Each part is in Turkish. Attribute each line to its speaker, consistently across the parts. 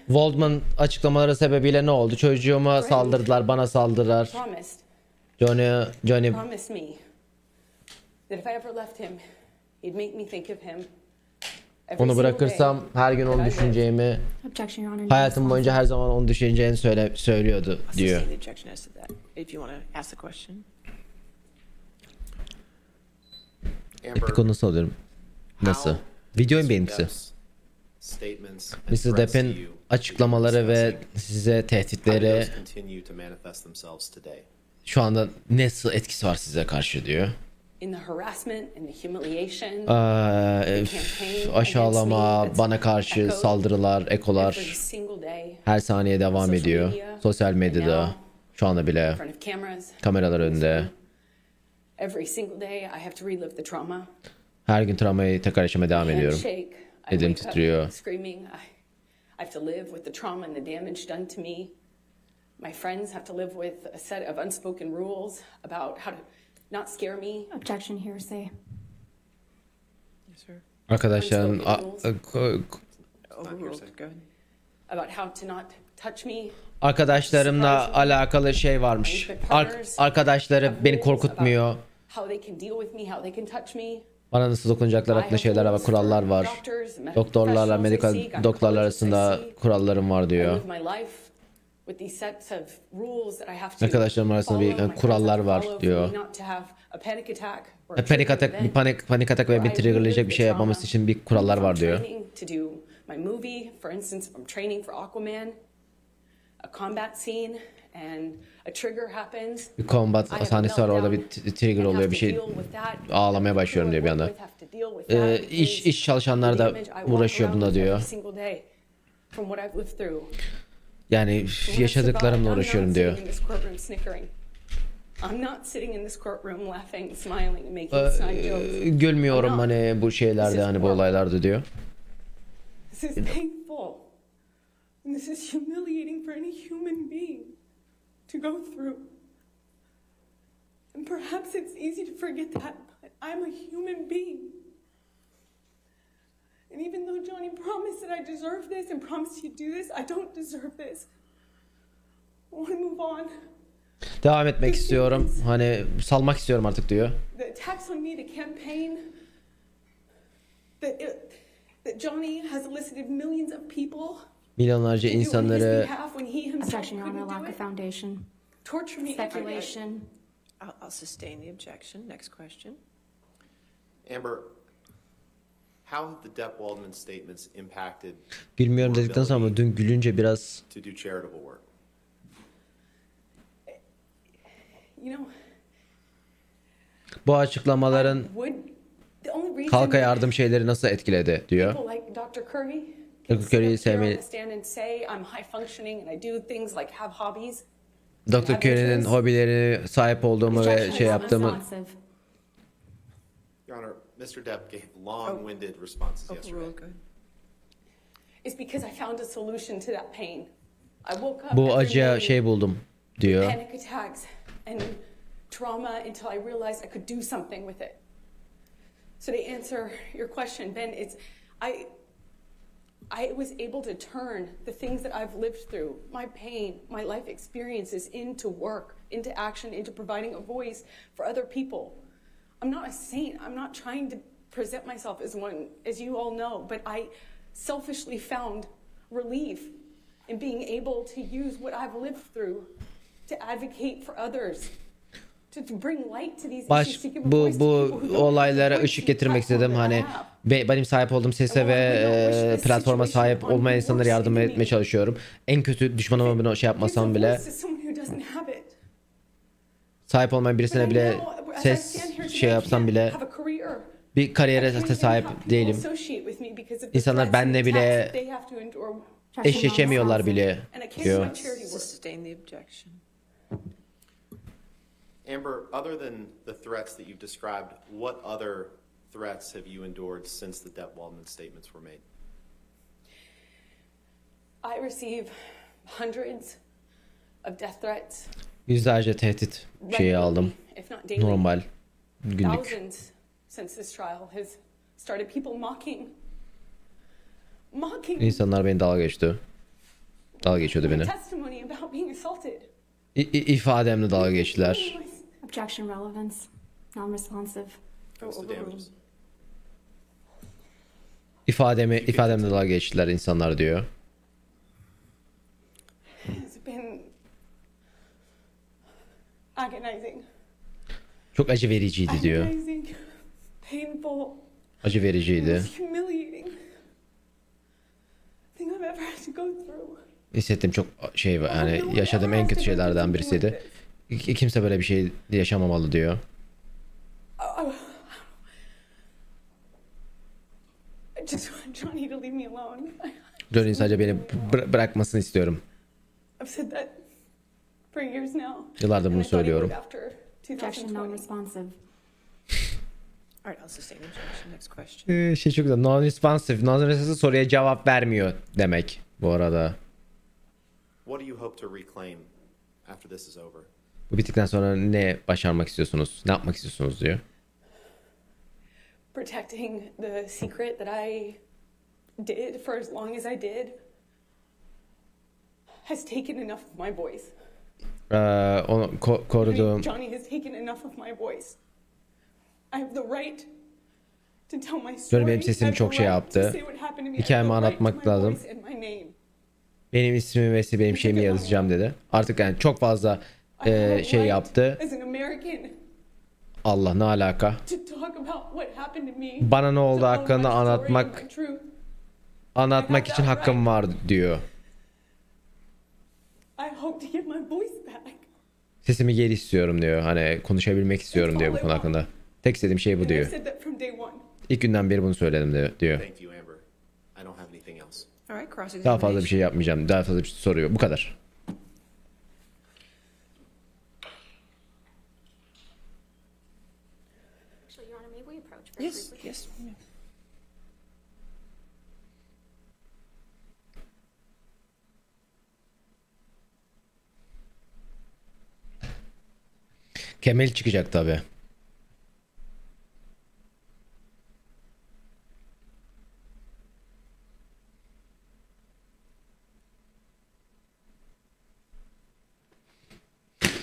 Speaker 1: Waldman açıklamaları sebebiyle ne oldu? Çocuğuma saldırdılar, bana saldırdılar. Johnny onu bırakırsam her gün onu düşüneceğimi, hayatım boyunca her zaman onu düşüneceğini söylüyordu diyor. Epiko nasıl alıyorum? Nasıl? Videoyun beğenisi. Mrs. Depp'in açıklamaları ve size tehditleri şu anda nasıl etkisi var size karşı diyor. Aşağılama, bana karşı saldırılar, ekolar her saniye devam ediyor. Sosyal medyada, şu anda bile kameralar önünde. Her gün travmayı tekrar yaşamaya devam ediyorum. Elim titriyor. My friends have to live with a set of unspoken rules about how to not scare me. Objection, hearsay. Yes, sir. Arkadaşlarım about how to not touch me. Arkadaşlarımla alakalı şey varmış. Arkadaşları beni korkutmuyor. Bana nasıl dokunacaklar hakkında şeyler var, kurallar var. Doktorlarla, medikal doktorlar arasında kurallarım var diyor. Arkadaşlarım arasında bir kurallar var diyor. Panik atak ve bir triggerlayacak bir şey yapmaması için bir kurallar var diyor. Bir combat sahnesi var, orada bir trigger oluyor, bir şey ağlamaya başlıyorum diyor bir anda. İş çalışanlar da uğraşıyor bunda diyor. Yani yaşadıklarımla uğraşıyorum diyor. Gülmüyorum hani bu şeylerde, hani bu olaylarda diyor.
Speaker 2: And even though Johnny promised that I deserve this and promised he'd do this, I don't deserve this. I want to move on.
Speaker 1: Devam etmek istiyorum. Hani salmak istiyorum artık diyor.
Speaker 2: The attacks on me, the campaign, that Johnny has elicited millions of people.
Speaker 1: Milyonlarca insanları
Speaker 3: objection, Your Honor, lack of foundation.
Speaker 2: Torture me.
Speaker 3: Speculation.
Speaker 4: I'll sustain the objection. Next question. Amber, how have the Depp Waldman statements impacted?
Speaker 1: Bilmiyorum dedikten sonra dün gülünce biraz
Speaker 4: to do charitable work.
Speaker 2: You know,
Speaker 1: bu açıklamaların halka yardım şeyleri nasıl etkiledi diyor. Dr. Curry'i sevmeyi. Dr. Curry'nin hobileri, sahip olduğumu ve şey yaptığımı.
Speaker 4: Your Honor, Mr. Depp gave long-winded responses yesterday.
Speaker 2: It's because I found a solution to that pain. I woke up
Speaker 1: bu acıya şey buldum diyor.
Speaker 2: Panic attacks and trauma until I realized I could do something with it. So to answer your question, Ben, it's I was able to turn the things that I've lived through, my pain, my life experiences, into work, into action, into providing a voice for other people. I'm not a saint. I'm not trying to present myself as one, as you all know, but I selfishly found relief in being able to use what I've lived through to advocate for others.
Speaker 1: Bu olaylara ışık getirmek istedim. Hani benim sahip olduğum sese ve platforma sahip olmayan insanlara yardım etmeye çalışıyorum. En kötü düşmanıma bunu şey yapmasam bile, sahip olmayan birisine bile ses şey yapsam bile bir kariyere sahip değilim. İnsanlar benimle bile eşleşemiyorlar bile diyor.
Speaker 4: Amber, other than the threats that you've described, what other threats have you endured since the Depp Waldman statements were made?
Speaker 2: I receive hundreds of death threats.
Speaker 1: Yüzlerce tehdit şeyi aldım. Normal günlük.
Speaker 2: Thousands since this trial has started, people mocking mocking
Speaker 1: İnsanlar beni dalga geçti. Dalga geçiyordu
Speaker 2: my
Speaker 1: beni.
Speaker 2: testimony about being assaulted.
Speaker 1: İfademle dalga geçtiler.
Speaker 3: Objection relevance. Non-responsive.
Speaker 4: Goes to damages.
Speaker 1: İfademle dalga geçtiler insanlar diyor.
Speaker 2: It's been agonizing.
Speaker 1: Çok acı vericiydi diyor.
Speaker 2: Agonizing, painful,
Speaker 1: Acı vericiydi.
Speaker 2: most humiliating thing I've ever had to go through.
Speaker 1: Hissettiğim çok şey var. Yani yaşadığım en kötü şeylerden birisiydi. Kimse böyle bir şey yaşamamalı diyor.
Speaker 2: I just want Johnny to leave me alone.
Speaker 1: Johnny'nin sadece beni bırakmasını istiyorum.
Speaker 2: I've said that for years now.
Speaker 1: Yıllardır bunu
Speaker 2: And I thought he would
Speaker 1: söylüyorum.
Speaker 2: after
Speaker 3: Objection
Speaker 2: 2020.
Speaker 3: non-responsive.
Speaker 5: All right, I'll sustain the objection. Next question.
Speaker 1: Şey çok güzel. Non-responsive. Non-responsive soruya cevap vermiyor demek bu arada.
Speaker 4: What do you hope to reclaim after this is over?
Speaker 1: Bu bittikten sonra ne başarmak istiyorsunuz? Ne yapmak istiyorsunuz diyor.
Speaker 2: Protecting the secret that I did for as long as I did has taken enough of my voice.
Speaker 1: Onu koruduğum
Speaker 2: Johnny has taken enough of my voice. I have the right to tell my story.
Speaker 1: Johnny benim sesimi çok şey yaptı. Hikayemi anlatmak lazım. Benim ismimi ve benim şeyimi yazacağım dedi. Artık yani çok fazla şey yaptı.
Speaker 2: As an American,
Speaker 1: Allah ne alaka?
Speaker 2: to talk about what happened to me.
Speaker 1: Bana ne oldu
Speaker 2: to own
Speaker 1: hakkında
Speaker 2: my story and
Speaker 1: anlatmak
Speaker 2: my truth.
Speaker 1: için hakkım var diyor.
Speaker 2: I hope to get my voice back.
Speaker 1: Sesimi geri istiyorum diyor. Hani konuşabilmek istiyorum diyor bu konu hakkında. Tek istediğim şey bu
Speaker 2: And I
Speaker 1: diyor.
Speaker 2: said that from day one.
Speaker 1: İlk günden beri bunu söyledim diyor.
Speaker 4: Thank you, Amber. I don't have anything else.
Speaker 5: All right, cross
Speaker 1: Daha fazla bir şey yapmayacağım. Daha fazla bir şey soruyor. Bu kadar.
Speaker 3: Actually, Your Honor, may we approach very
Speaker 5: Yes,
Speaker 3: briefly?
Speaker 5: yes. Yeah.
Speaker 1: Kemal çıkacak tabi.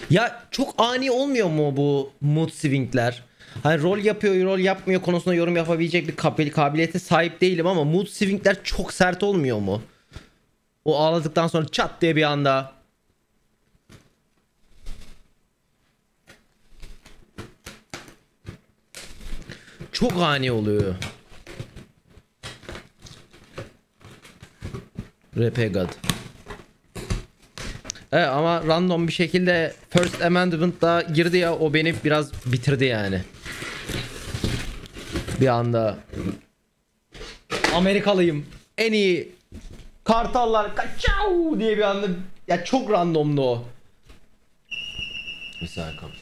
Speaker 1: Ya çok ani olmuyor mu bu mood swingler? Hani rol yapıyor, rol yapmıyor konusunda yorum yapabilecek bir kabiliyete sahip değilim ama mood swingler çok sert olmuyor mu? O ağladıktan sonra çat diye bir anda. Çok ani oluyor. RP God. Evet ama random bir şekilde First Amendment'da girdi ya, o beni biraz bitirdi yani. Bir anda Amerikalıyım, en iyi kartallar kaçav diye bir anda, ya çok randomdu o. Misal kapı.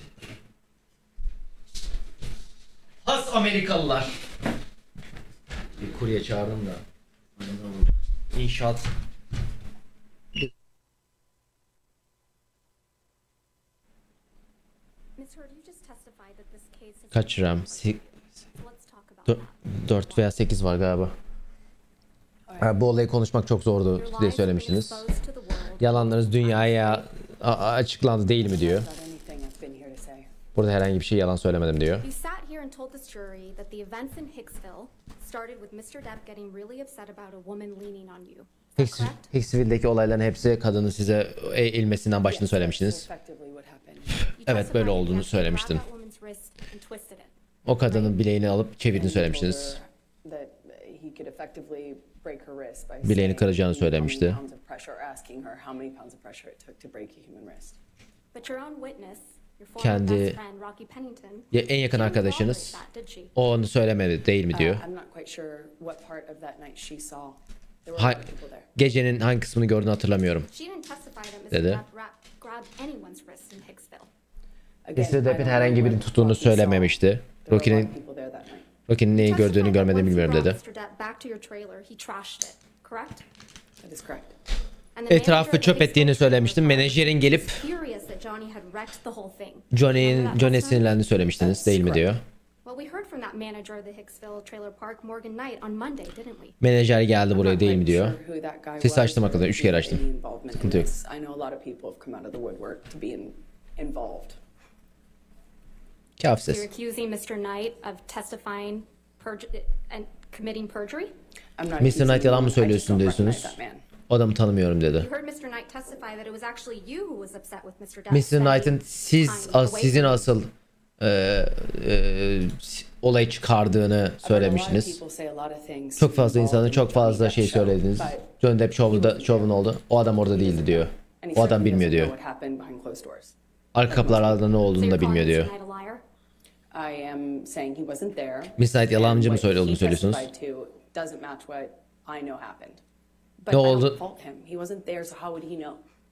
Speaker 1: Has Amerikalılar. Bir kurye çağırdım da. İnşaat. Kaç RAM? 4 veya 8 var galiba. Bu olayı konuşmak çok zordu diye söylemiştiniz. Yalanlarınız dünyaya açıklandı değil mi diyor. Burada herhangi bir şey yalan söylemedim diyor. Hicksville'deki olayların hepsi kadının size eğilmesinden başını söylemiştiniz. Evet, böyle olduğunu söylemiştin. O kadının bileğini alıp çevirdiğini söylemiştiniz. Bileğini kıracağını söylemişti. Kendi en yakın arkadaşınız o onu söylemedi değil mi diyor. Gecenin hangi kısmını gördüğünü hatırlamıyorum dedi. Mr. Depp'in herhangi birini tuttuğunu söylememişti. Rocky'nin neyi gördüğünü görmediğini bilmiyorum dedi. Etrafı çöp ettiğini söylemiştim. Menajerin gelip Johnny'ye sinirlendiğini söylemiştiniz değil mi diyor.
Speaker 3: Well, we heard from that manager of the Hicksville Trailer Park, Morgan Knight, on Monday, didn't we?
Speaker 1: Menajer geldi buraya değil mi diyor. Sesi açtım hakikaten 3 kere açtım. Sıkıntı yok.
Speaker 2: I know a lot of people have come out of the woodwork to be involved.
Speaker 1: Kafi ses.
Speaker 3: You're accusing Mr. Knight of testifying and committing perjury?
Speaker 1: Mr. Knight yalan mı söylüyorsun diyorsunuz. O adamı tanımıyorum dedi.
Speaker 3: You heard Mr. Knight testify that it was actually you who was upset with Mr. Depp.
Speaker 1: Mr. Knight'ın sizin asıl olay çıkardığını söylemiştiniz. Çok fazla insanın çok fazla şey söylediniz. John Depp şovun oldu. O adam orada değildi diyor. O adam bilmiyor diyor. Arka kapılarda ne olduğunu da bilmiyor diyor. Mr. Knight yalancı mı olduğunu söylüyorsunuz? Ne oldu?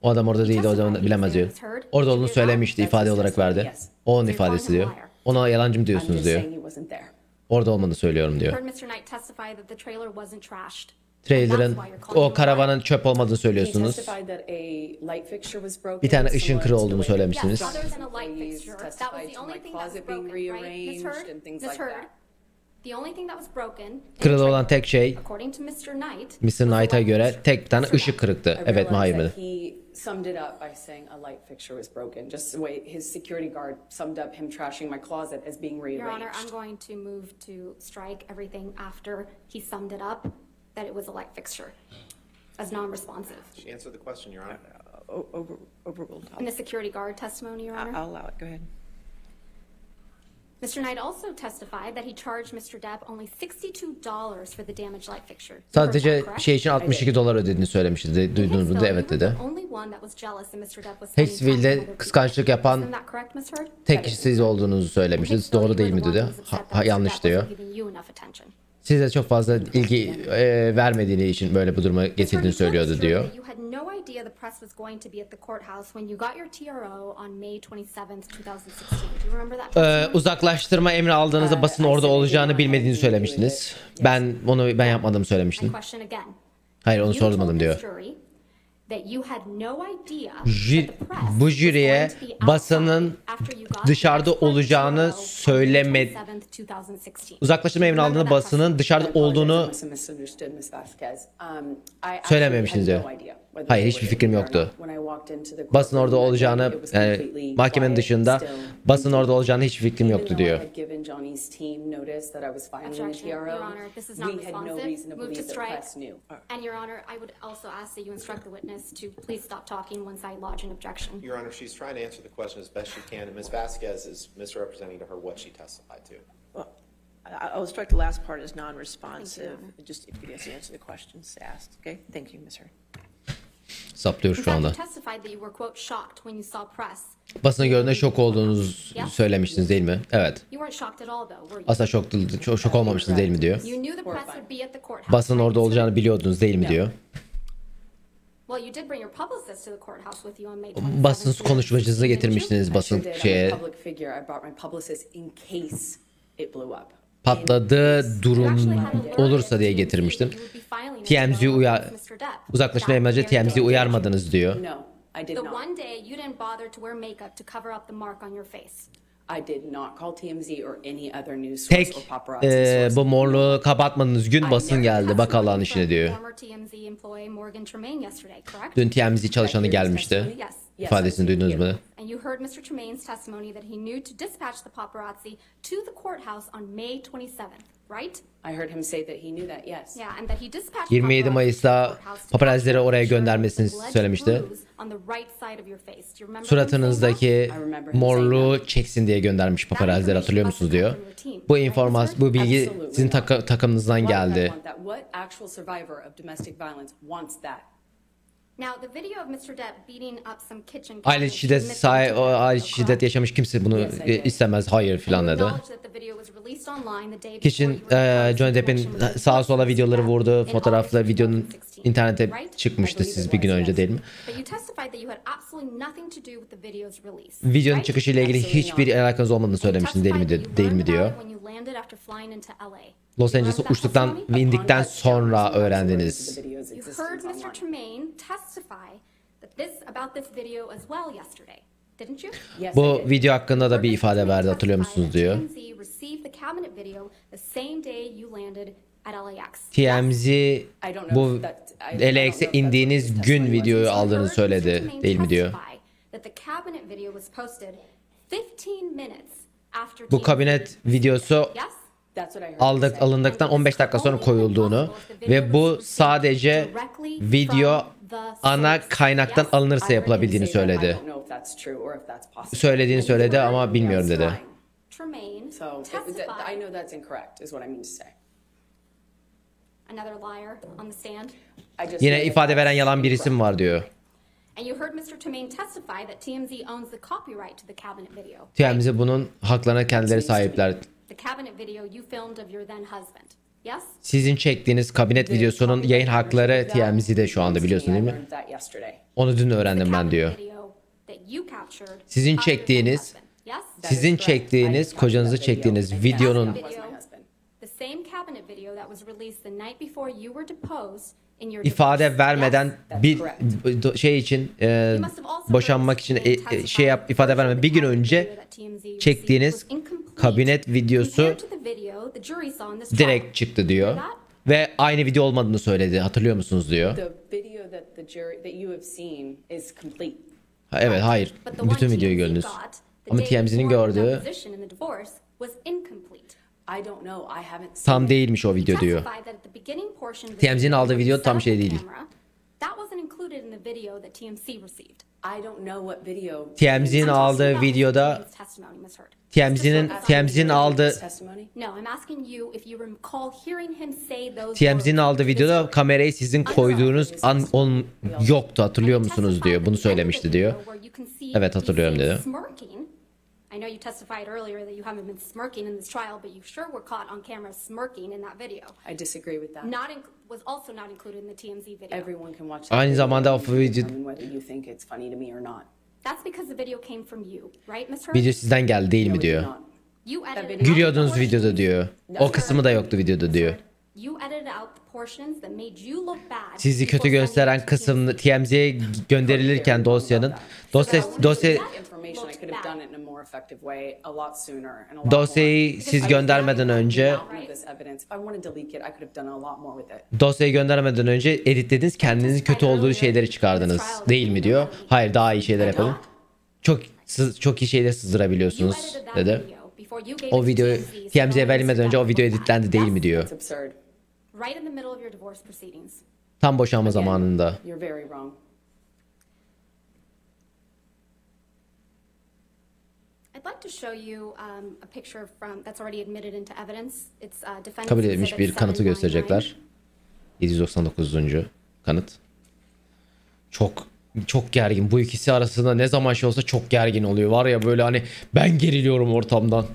Speaker 1: O adam orada değildi, o zaman bilemez diyor. Orada olduğunu söylemişti, ifade olarak verdi. O onun ifadesi diyor. Ona yalancı mı diyorsunuz diyor. Orada olmadığını söylüyorum diyor. Trailer'ın, o karavanın çöp olmadığını söylüyorsunuz. Bir tane ışın kırığı olduğunu söylemiştiniz. Kırılı olan tek şey, Mr. Knight'a göre tek bir tane ışık kırıktı. Evet mi hayır mı?
Speaker 2: Summed it up by saying a light fixture was broken. Just the way his security guard summed up him trashing my closet as being rearranged.
Speaker 3: Your Honor, I'm going to move to strike everything after he summed it up that it was a light fixture as non-responsive.
Speaker 4: She answered the question, Your Honor.
Speaker 5: Overruled.
Speaker 3: In the security guard testimony, Your Honor?
Speaker 5: I'll allow it. Go ahead.
Speaker 3: Mr. Knight also testified that he charged Mr. Depp only $62 for the damaged light fixture.
Speaker 1: Sadece şey için $62 ödediğini söylemişti. Duydunuz mu? Evet dedi. Hicksville'de kıskançlık yapan tek kişi siz olduğunuzu söylemiştiniz. Doğru değil mi dedi. Yanlış diyor. Size çok fazla ilgi vermediğini için böyle bu duruma getirdiğini söylüyordu diyor. Uzaklaştırma emri aldığınızda basın orada olacağını bilmediğini söylemiştiniz. Ben yapmadığımı söylemiştim. Hayır, onu sormadım diyor. Bu jüriye basının dışarıda olacağını uzaklaştırma emrini aldığında basının dışarıda olduğunu söylememişsiniz diyor. Hayır, hiçbir fikrim yoktu. Basın orada olacağını, yani mahkemenin dışında basın orada olacağını hiçbir fikrim yoktu diyor.
Speaker 4: Your Honor, she's trying to answer the question as best she can, and Ms. Vasquez is misrepresenting to her what she testified to.
Speaker 5: Well, I'll strike the last part as non-responsive. Just if you could answer the questions asked. Okay, thank you, Ms. Heard.
Speaker 1: Saplıyor şu anda. Basını gördüğünde şok olduğunuzu söylemiştiniz değil mi? Evet. Asla şok olmamışsınız değil mi diyor. Basının orada olacağını biliyordunuz değil mi diyor. Basın konuşmacınızı getirmiştiniz basın şeye. Patladığı durum olursa diye getirmiştim. Uzaklaşma emracı TMZ'yi uyarmadınız diyor. Tek bu morluğu kapatmadığınız gün basın geldi. Bak Allah'ın işine diyor. Dün TMZ çalışanı gelmişti. İfadesini duydunuz mu? And you heard Mr. Tremaine's testimony that he knew to dispatch the paparazzi to the courthouse on May 27th, right?
Speaker 2: I heard him say that he knew that, yes.
Speaker 3: Yeah, and that he dispatched
Speaker 1: 27 Mayıs'ta paparazzileri oraya göndermesini söylemişti. Suratınızdaki morluğu çeksin diye göndermiş paparazzileri, hatırlıyor musunuz diyor. Bu bilgi sizin takımınızdan geldi. Aile şiddet yaşamış kimse bunu istemez, hayır filan dedi. Kişinin Johnny Depp'in sağa sola videoları vurdu, fotoğrafla videonun internete çıkmıştı siz bir gün önce değil mi? Videonun çıkışıyla ilgili hiçbir alakanız olmadığını söylemiştin değil mi diyor. Los Angeles'a uçtuktan ve indikten sonra öğrendiniz.
Speaker 3: didn't you?
Speaker 2: Yes, I
Speaker 1: Bu
Speaker 2: did.
Speaker 1: video hakkında da bir ifade verdi, hatırlıyor musunuz diyor.
Speaker 3: TMZ received the cabinet video the same day you landed at LAX.
Speaker 1: TMZ
Speaker 2: I don't know
Speaker 1: bu
Speaker 2: if that- I don't know
Speaker 1: LAX'e
Speaker 2: if
Speaker 1: indiğiniz
Speaker 2: that's what
Speaker 1: gün
Speaker 2: his
Speaker 1: videoyu
Speaker 2: testimony
Speaker 1: aldığını
Speaker 3: Heard
Speaker 1: söyledi,
Speaker 3: Mr. Tremaine
Speaker 1: değil mi diyor.
Speaker 3: testify that the cabinet video was posted 15 minutes after
Speaker 1: Bu
Speaker 3: TMZ.
Speaker 1: kabinet videosu
Speaker 3: Yes?
Speaker 2: That's what I heard. him say.
Speaker 1: alındıktan 15 dakika sonra koyulduğunu ve bu sadece video ana kaynaktan alınırsa yapılabildiğini söyledi.
Speaker 2: I don't know if that's true or if that's possible.
Speaker 1: Söylediğini söyledi ama bilmiyorum dedi.
Speaker 3: Tremaine
Speaker 2: So I
Speaker 3: testified.
Speaker 2: know that's incorrect is what I mean to say.
Speaker 3: Another liar on the stand.
Speaker 2: I just
Speaker 1: Yine
Speaker 2: know that
Speaker 1: ifade veren
Speaker 2: that's
Speaker 1: yalan bir isim var diyor.
Speaker 3: And you heard Mr. Tremaine testify that TMZ owns the copyright to the cabinet video.
Speaker 1: TMZ bunun haklarına kendileri sahipler.
Speaker 3: The cabinet video you filmed of your then husband. Yes?
Speaker 1: Sizin çektiğiniz kabinet videosunun yayın hakları TMZ'de şu anda, biliyorsun değil mi? Onu dün öğrendim ben diyor. Sizin çektiğiniz, sizin çektiğiniz, kocanızı çektiğiniz videonun ifade vermeden bir şey için boşanmak için ifade vermeden bir gün önce çektiğiniz kabinet videosu direkt çıktı diyor ve aynı video olmadığını söyledi. Hatırlıyor musunuz diyor. Evet, hayır. Bütün videoyu gördünüz. Ama TMZ'nin gördüğü tam değilmiş o video diyor. TMZ'nin aldığı video tam şey değil. TMZ'nin aldığı videoda TMZ'nin aldığı videoda kamerayı sizin koyduğunuz an yoktu, hatırlıyor musunuz diyor. Bunu söylemişti diyor. Evet, hatırlıyorum dedi.
Speaker 3: I know you testified earlier that you haven't been smirking in this trial, but you sure were caught on camera smirking in that video.
Speaker 2: I disagree with that.
Speaker 3: Was also not included in the TMZ video.
Speaker 2: Everyone can watch that
Speaker 1: Aynı zamanda o video,
Speaker 2: whether you think it's funny to me or not.
Speaker 3: That's because the video came from you, right, Ms. Heard?
Speaker 1: video sizden geldi değil mi diyor.
Speaker 3: You edited
Speaker 1: Gülüyordunuz videoda diyor. O kısmı da yoktu videoda diyor.
Speaker 3: You edited out the portions that made you look bad.
Speaker 1: Sizi kötü gösteren kısım TMZ'ye gönderilirken dosyayı siz göndermeden önce editlediniz, kendinizin kötü olduğu şeyleri çıkardınız değil mi diyor. Hayır, daha iyi şeyler yapalım. Çok iyi şeyler sızdırabiliyorsunuz dedi. O video TMZ'ye verilmeden önce o video editlendi değil mi diyor.
Speaker 3: Right in the middle of your divorce proceedings.
Speaker 1: Tam boşanma zamanında.
Speaker 2: You're very wrong.
Speaker 3: I'd like to show you a picture from that's already admitted into evidence. It's defendant's
Speaker 1: Kabul edilmiş bir
Speaker 3: exhibit
Speaker 1: kanıtı
Speaker 3: 799.
Speaker 1: gösterecekler. 799. kanıt. Çok gergin. Bu ikisi arasında ne zaman şey olsa çok gergin oluyor. Var ya böyle, hani ben geriliyorum ortamdan.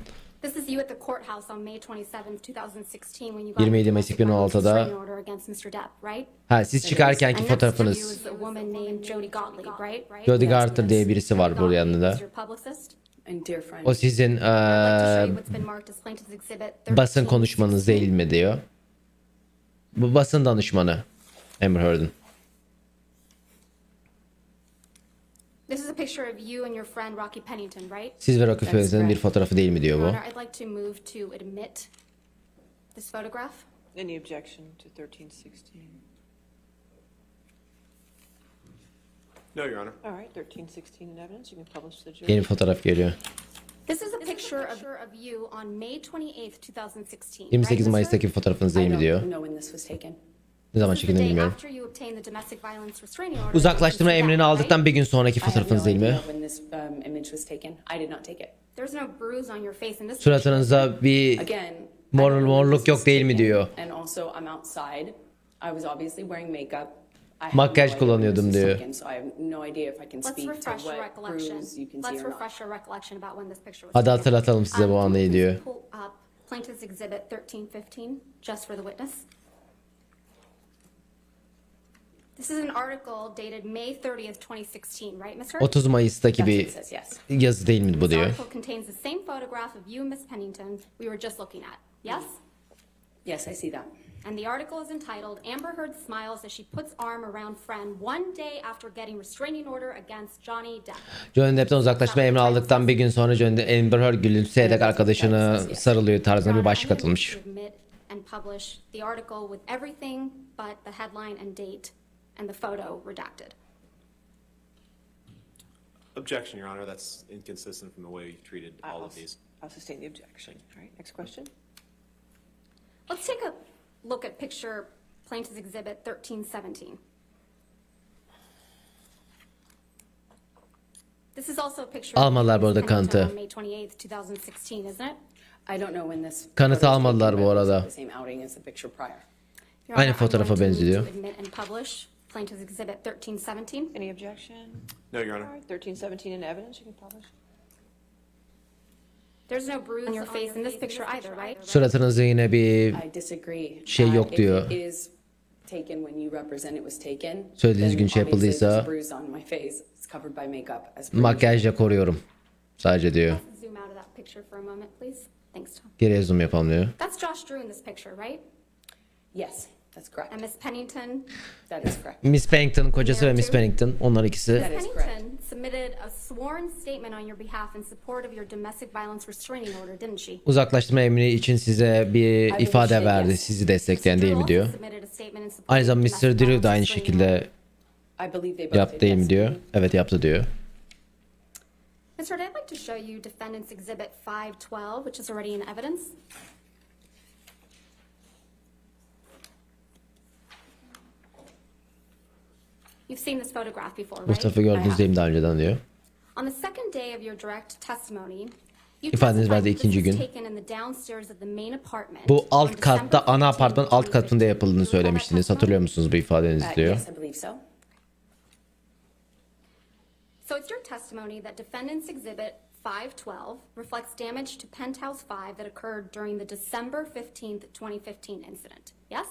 Speaker 3: This is you at the courthouse on May 27, 2016 when you got
Speaker 1: 27 Mayıs 2016'da. Ha, siz çıkarkenki fotoğrafınız. Jody Garter diye birisi var burada yanında. O sizin basın konuşmanız değil mi diyor. Bu basın danışmanı Amber Heard'ın.
Speaker 3: This is a picture of you and your friend Rocky Pennington, right?
Speaker 1: Siz ve Rocky Pennington'ın bir fotoğrafı değil mi diyor bu.
Speaker 3: I'd like to move to admit this photograph.
Speaker 5: Any objection to 1316?
Speaker 4: No, Your Honor.
Speaker 5: All right, 1316 in evidence. You can publish the jury.
Speaker 1: Yeni fotoğraf geliyor.
Speaker 3: This is a picture of you on May 28, 2016.
Speaker 1: 28 Mayıs'taki fotoğrafınız değil mi diyor. Ne zaman çekildiğini bilmiyorum. Uzaklaştırma emrini aldıktan bir gün sonraki fotoğrafınız değil mi? Suratınızda bir morluk yok değil mi diyor. Makyaj kullanıyordum diyor. Hadi hatırlatalım size bu anıyı diyor.
Speaker 3: Plaintiff's Exhibit 1315, just for the witness. This is an article dated May 30th, 2016, right, Ms. Heard?
Speaker 1: 30 Mayıs'taki bir yazı değil mi bu diyor.
Speaker 3: This article contains the same photograph of you and Miss Pennington we were just looking at. Yes?
Speaker 2: Yes, I see that.
Speaker 3: And the article is entitled Amber Heard Smiles as She Puts Arm Around Friend One Day After Getting Restraining Order Against Johnny Depp.
Speaker 1: Johnny Depp'ten uzaklaşma emri aldıktan bir gün sonra Amber Heard gülümseyerek arkadaşını sarılıyor tarzında bir başlık atılmış.
Speaker 3: And publish the article with everything but the headline and date and the photo redacted.
Speaker 4: Objection, Your Honor. That's inconsistent from the way you've treated all of these.
Speaker 5: I'll sustain the objection. All right, next question.
Speaker 3: Let's take a look at picture Plaintiff's Exhibit 1317. This is also a picture
Speaker 1: Almadılar bu arada kanıtı.
Speaker 3: on May 28th, 2016, isn't it?
Speaker 2: I don't know when this
Speaker 1: Kanıtı almadılar bu arada.
Speaker 2: the same outing as the picture prior.
Speaker 3: Your
Speaker 1: Aynı
Speaker 3: Honor, I'm
Speaker 1: fotoğrafa
Speaker 3: going to move
Speaker 1: benziyor.
Speaker 3: to admit and publish Plaintiff's Exhibit 1317.
Speaker 5: Any objection?
Speaker 4: No, Your
Speaker 5: All
Speaker 4: Honor.
Speaker 5: right, 1317 in evidence, you can publish.
Speaker 3: There's no bruise on your face in this picture either, right?
Speaker 1: Suratınızda yine bir
Speaker 2: I disagree.
Speaker 1: Şey yok
Speaker 2: If
Speaker 1: diyor.
Speaker 2: it is taken when you represent it was taken.
Speaker 1: Söylediğiniz
Speaker 2: then
Speaker 1: gün şey
Speaker 2: obviously
Speaker 1: yapıldıysa-
Speaker 2: there's a bruise on my face. It's covered by makeup as per
Speaker 1: makyajla koruyorum. Sadece diyor.
Speaker 3: Zoom out of that picture for a moment, please. Thanks, Tom.
Speaker 1: Geriye zoom yapalım diyor.
Speaker 3: That's Josh Drew in this picture, right?
Speaker 2: Yes, that's correct.
Speaker 3: And Miss Pennington.
Speaker 2: That is correct.
Speaker 1: Miss Pennington kocası ve Miss Pennington onların ikisi.
Speaker 2: That is correct.
Speaker 3: Pennington submitted a sworn statement on your behalf in support of your domestic violence restraining order, didn't she?
Speaker 1: Uzaklaştırma emri için size bir ifade verdi. Sizi destekleyen değil mi diyor. Aynı zamanda Mr. Drew da aynı şekilde
Speaker 2: I believe they both
Speaker 1: yaptı
Speaker 2: did,
Speaker 1: değil mi
Speaker 2: yes.
Speaker 1: diyor. Evet yaptı diyor.
Speaker 3: Mr. I'd like to show you Defendant's Exhibit 512, which is already in evidence. You've seen this photograph before, right?
Speaker 1: Mustafa gördünüz değil mi daha önceden diyor.
Speaker 3: On the second day of your direct testimony, you
Speaker 1: İfadeniz verdiği
Speaker 3: testified
Speaker 1: ikinci
Speaker 3: this was
Speaker 1: gün.
Speaker 3: taken in the downstairs of the main apartment
Speaker 1: Bu
Speaker 3: on
Speaker 1: alt katta
Speaker 3: December
Speaker 1: ana
Speaker 3: 15,
Speaker 1: apartmanın alt katında
Speaker 3: 2015.
Speaker 1: yapıldığını
Speaker 3: Do you recall that
Speaker 1: söylemiştiniz.
Speaker 3: testimony?
Speaker 1: Hatırlıyor musunuz bu ifadenizi diyor.
Speaker 2: Yes, I believe so.
Speaker 3: So it's your testimony that Defendant's Exhibit 512 reflects damage to Penthouse 5 that occurred during the December 15th, 2015 incident. Yes?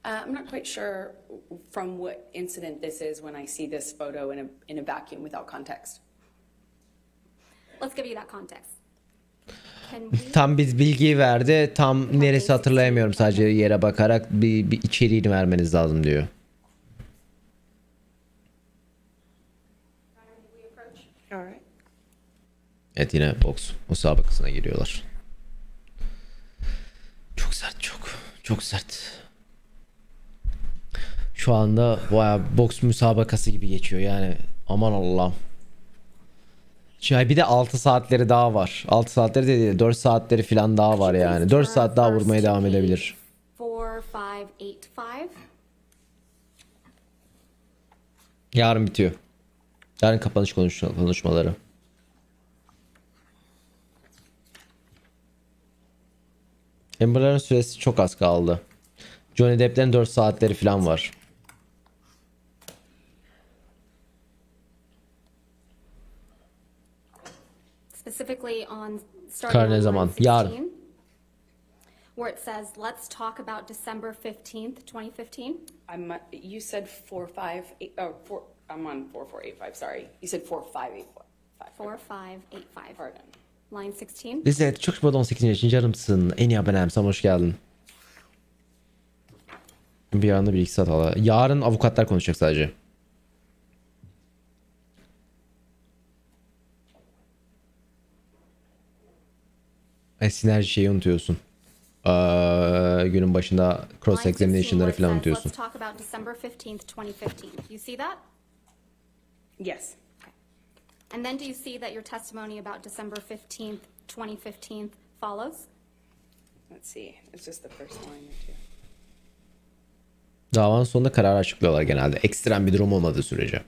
Speaker 2: I'm not quite sure from what incident this is when I see this photo in a vacuum without context.
Speaker 3: Let's give you that context. Can we
Speaker 1: Tam biz bilgiyi verdi. Tam neresi hatırlayamıyorum. Sadece yere bakarak bir içeriğini vermeniz lazım diyor.
Speaker 5: All right.
Speaker 1: Evet yine boks müsabakasına giriyorlar. Çok sert çok. Çok sert. Şu anda bayağı boks müsabakası gibi geçiyor yani. Aman Allah'ım. Şimdi bir de 6 saatleri daha var. 6 saatleri de değil 4 saatleri falan daha var yani. 4 saat daha vurmaya devam edebilir.
Speaker 3: 4585.
Speaker 1: Yarın bitiyor. Yarın kapanış konuşmaları. Amber'ların süresi çok az kaldı. Johnny Depp'lerin 4 saatleri falan var.
Speaker 3: Specifically on starting
Speaker 1: Kar ne
Speaker 3: on
Speaker 1: zaman?
Speaker 3: line 16,
Speaker 1: Yarın.
Speaker 3: where it says, let's talk about December 15th, 2015.
Speaker 2: You said 458 or 4. I'm on 4485. Sorry, you said 4585.
Speaker 3: 4585.
Speaker 2: Pardon.
Speaker 3: Line 16.
Speaker 1: Lizet çok şubat 18 yaşında canımsın. En iyi abonem sana hoş geldin. Bir anda 1-2 saat hala. Yarın avukatlar konuşacak sadece. Sinerji şeyi unutuyorsun. Günün başında cross
Speaker 3: Line 16,
Speaker 1: examination'ları
Speaker 3: where it
Speaker 1: falan
Speaker 3: says,
Speaker 1: unutuyorsun.
Speaker 3: let's talk about December 15th, 2015. You see that?
Speaker 2: Yes.
Speaker 3: And then do you see that your testimony about December 15th, 2015 follows?
Speaker 2: Let's see. It's just the first line or two.
Speaker 1: Davanın sonunda kararı açıklıyorlar genelde. Ekstrem bir durum olmadığı sürece.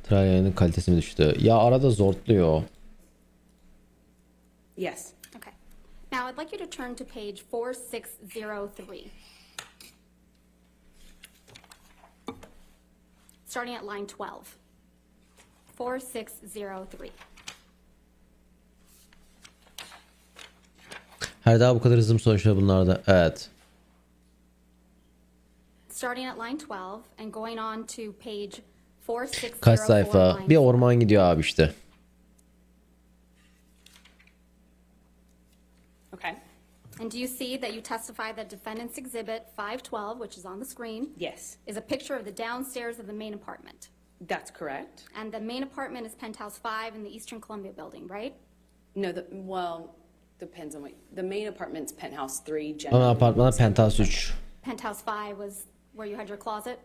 Speaker 1: Traya'nın kalitesi mi düştü? Ya arada zortluyor.
Speaker 2: Yes.
Speaker 3: Okay. Now I'd like you to turn to page 4603. Starting at line 12. 4603.
Speaker 1: Her daha bu kadar hızlı mı sonuçlar bunlarda? Evet.
Speaker 3: Starting at line 12 and going on to page 4604.
Speaker 1: Kaç sayfa?
Speaker 3: line
Speaker 1: Bir
Speaker 3: 4.
Speaker 1: orman gidiyor abi işte.
Speaker 2: Okay.
Speaker 3: And do you see that you testify that defendant's exhibit 512, which is on the screen,
Speaker 2: Yes,
Speaker 3: is a picture of the downstairs of the main apartment?
Speaker 2: that's correct.
Speaker 3: And the main apartment is penthouse 5 in the Eastern Columbia building, right?
Speaker 2: No, well, depends on what, the main apartment's penthouse 3.
Speaker 1: Ana
Speaker 2: generally.
Speaker 1: apartmana penthouse 3.
Speaker 3: Penthouse 5 was where you had your closet?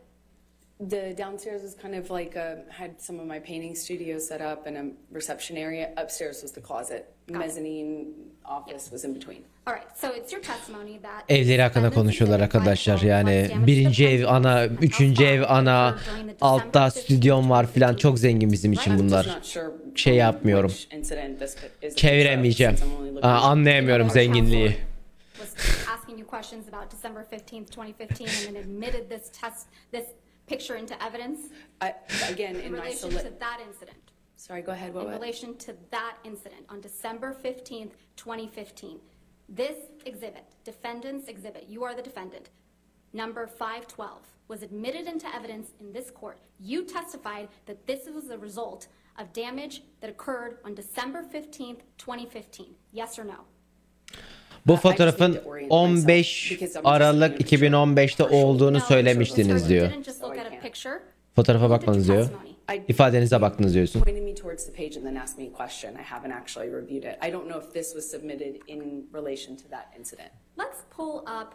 Speaker 2: The downstairs was kind of like had some of my painting studio set up and a reception area. Upstairs was the closet. Mezzanine office was in between.
Speaker 3: All right, so it's your testimony that
Speaker 1: Evleri hakkında konuşuyorlar arkadaşlar. Yani birinci ev ana, üçüncü ev ana, altta stüdyom var filan. Çok zengin bizim için bunlar. Şey yapmıyorum. Çeviremeyeceğim. Anlayamıyorum zenginliği.
Speaker 3: asking you questions about December 15th, 2015, and then admitted this picture into evidence
Speaker 2: Again,
Speaker 3: in
Speaker 2: in
Speaker 3: relation to that incident.
Speaker 2: Sorry, go ahead.
Speaker 3: In relation to that incident on December 15th, 2015. This exhibit, defendant's exhibit, you are the defendant, number 512, was admitted into evidence in this court. You testified that this was the result of damage that occurred on December 15th, 2015. Yes or no?
Speaker 1: Bu fotoğrafın 15 Aralık 2015'te olduğunu söylemiştiniz diyor. Fotoğrafa bakmanız diyor. İfadenize baktınız diyorsun.
Speaker 2: Pointed me towards the page and then asked me a question. I haven't actually reviewed it. I don't know if this was submitted in relation to that incident.
Speaker 3: Let's pull up.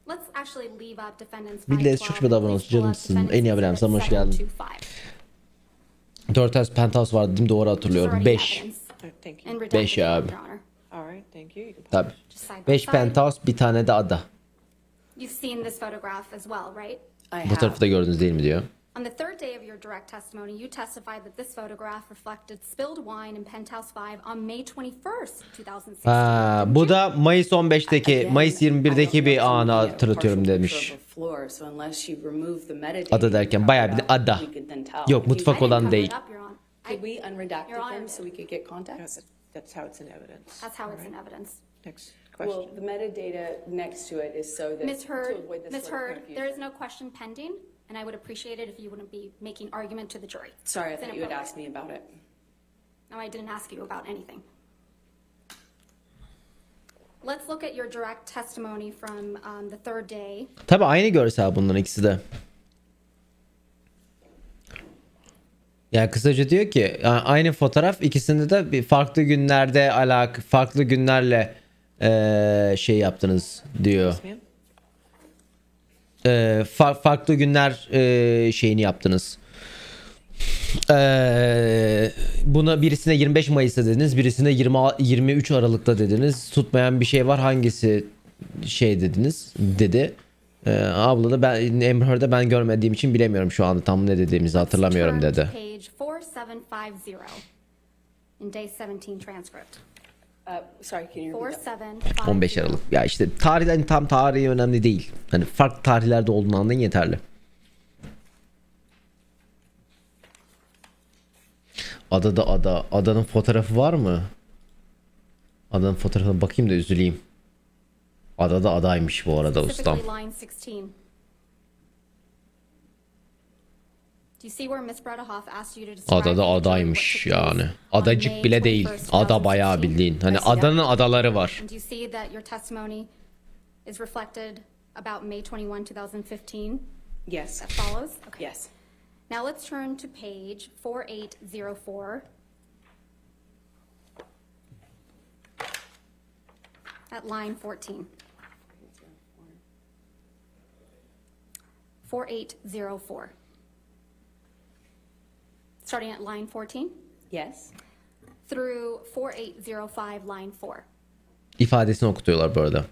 Speaker 3: Let's actually leave up defendant's.
Speaker 1: Bildiğiniz çok bir davranış canımsın. En iyi haberim sana hoş geldin. 4 tane penthouse vardı değil mi? Doğru hatırlıyorum. 5. 5 ya abi. Tabii. 5 penthouse, bir tane de ada.
Speaker 3: You've seen this photograph as well, right?
Speaker 1: Bu tarafı da gördünüz değil mi diyor.
Speaker 3: On the third day of your direct testimony, you testified that this photograph reflected spilled wine in penthouse 5 on May 21st, 2016.
Speaker 1: Bu da Mayıs 15'teki, Mayıs 21'deki bir anı hatırlatıyorum demiş. Ada derken bayağı bir ada. Yok, mutfak olan değil.
Speaker 2: Could we unredact them so we could get context?
Speaker 5: That's how it's in evidence.
Speaker 3: That's how it's in evidence.
Speaker 5: Next question.
Speaker 2: Well, the metadata next to it is so that
Speaker 3: Ms. Hurd,
Speaker 2: to avoid this
Speaker 3: Ms.
Speaker 2: sort of
Speaker 3: Hurd,
Speaker 2: confusion.
Speaker 3: there is no question pending, and I would appreciate it if you wouldn't be making argument to the jury.
Speaker 2: Sorry, I
Speaker 3: It's
Speaker 2: thought you had
Speaker 3: inappropriate.
Speaker 2: asked me about it.
Speaker 3: No, I didn't ask you about anything. Let's look at your direct testimony from the third day.
Speaker 1: Tabii aynı görsel bunların ikisi de. Yani kısaca diyor ki aynı fotoğraf, ikisinde de bir farklı günlerde farklı günlerle şey yaptınız diyor. Farklı günler şeyini yaptınız. Buna birisine 25 Mayıs'ta dediniz, birisine 23 Aralık'ta dediniz. Tutmayan bir şey var, hangisi şey dediniz dedi. Abla da Emre'de ben görmediğim için bilemiyorum şu anda tam ne dediğimizi hatırlamıyorum dedi.
Speaker 3: Page 4750 in day 17 transcript.
Speaker 2: Sorry, can you repeat that?
Speaker 3: 4750.
Speaker 1: 15 Aralık. Ya işte tarihten tam tarihi önemli değil. Hani farklı tarihlerde olduğunu anlayın yeterli. Adada ada. Adanın fotoğrafı var mı? Adanın fotoğrafına bakayım da üzüleyim. Adada adaymış bu arada ustam.
Speaker 3: Specifically line 16. Do you see where Ms. Bredehoff asked you to describe
Speaker 1: Adada
Speaker 3: the picture of
Speaker 1: adaymış
Speaker 3: what took place
Speaker 1: yani.
Speaker 3: on
Speaker 1: Adacık
Speaker 3: May
Speaker 1: bile değil.
Speaker 3: 21st,
Speaker 1: Ada bayağı
Speaker 3: 2016?
Speaker 1: bildiğin. Hani adanın adaları var.
Speaker 3: And do you see that your testimony is reflected about May 21, 2015?
Speaker 2: Yes.
Speaker 3: That follows? Okay.
Speaker 2: Yes.
Speaker 3: Now let's turn to page 4804. At line 14. 4804. Starting at line 14
Speaker 2: Yes.
Speaker 3: through 4805 line 4.
Speaker 1: İfadesini okutuyorlar bu arada.